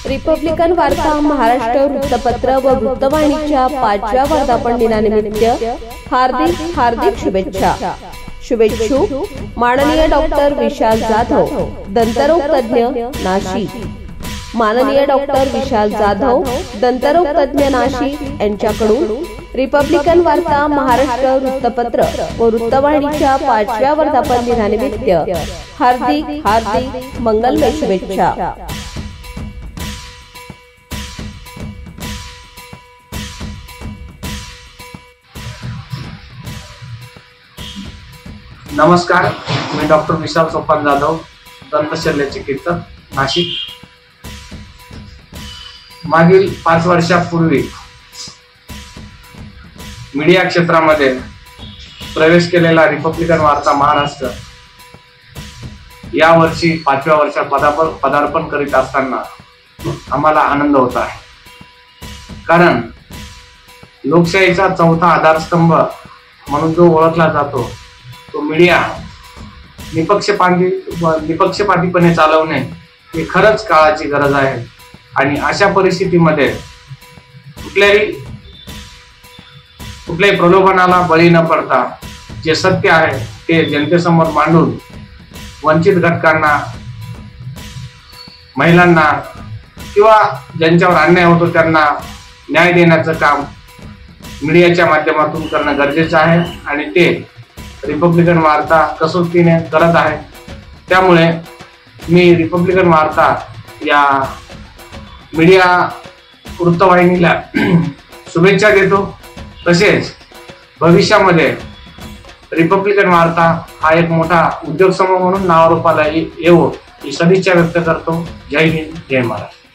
Republican वार्ता महाराष्ट्र वृत्तपत्र व वृत्तवाहिनीच्या 5व्या वर्धापन दिनानिमित्त हार्दिक शुभेच्छा। शुभेच्छुक माननीय डॉक्टर विशाल जाधव, दंतरोग तज्ञ, नाशिक। माननीय डॉक्टर विशाल जाधव, दंतरोग तज्ञ, नाशिक यांच्याकडून रिपब्लिकन वार्ता महाराष्ट्र वृत्तपत्र व वृत्तवाहिनीच्या 5व्या वर्धापन दिनानिमित्त हार्दिक मंगलमय शुभेच्छा। नमस्कार, मी डॉक्टर विशाल सोपान जाधव, दंतशल्य चिकित्सक, नाशिक। मागील 5 वर्षापूर्वी मीडिया क्षेत्रामध्ये प्रवेश केलेला रिपब्लिकन वार्ता महाराष्ट्र या वर्षी 5व्या वर्षात पदार्पण करीत असताना आम्हाला आनंद होत आहे। कारण लोकशाहीचा चौथा आधारस्तंभ म्हणून जो ओळखला जातो तो मीडिया निपक्षपातीपणे चालवणे ही खरंच काळाची गरज आहे। आणि अशा परिस्थितीमध्ये कुठल्याही प्रलोभनाला बळी न पडता जे सत्य आहे ते जनतेसमोर मांडून वंचित घटकांना, महिलांना किंवा ज्यांच्यावर अन्याय होतो त्यांना न्याय देण्याचं काम मीडियाच्या माध्यमातून करणं गरजेचं आहे आणि ते रिपब्लिकन वार्ता कसोटीने करत आहे। त्यामुळे मी रिपब्लिकन वार्ता या मीडिया वृत्तवाहिनीला शुभेच्छा देतो। तसेच भविष्यामध्ये रिपब्लिकन वार्ता हा एक मोठा उद्योग समूह म्हणून नावारूपाला येवो ही सदिच्छा व्यक्त करतो। जय हिंद, जय महाराष्ट्र।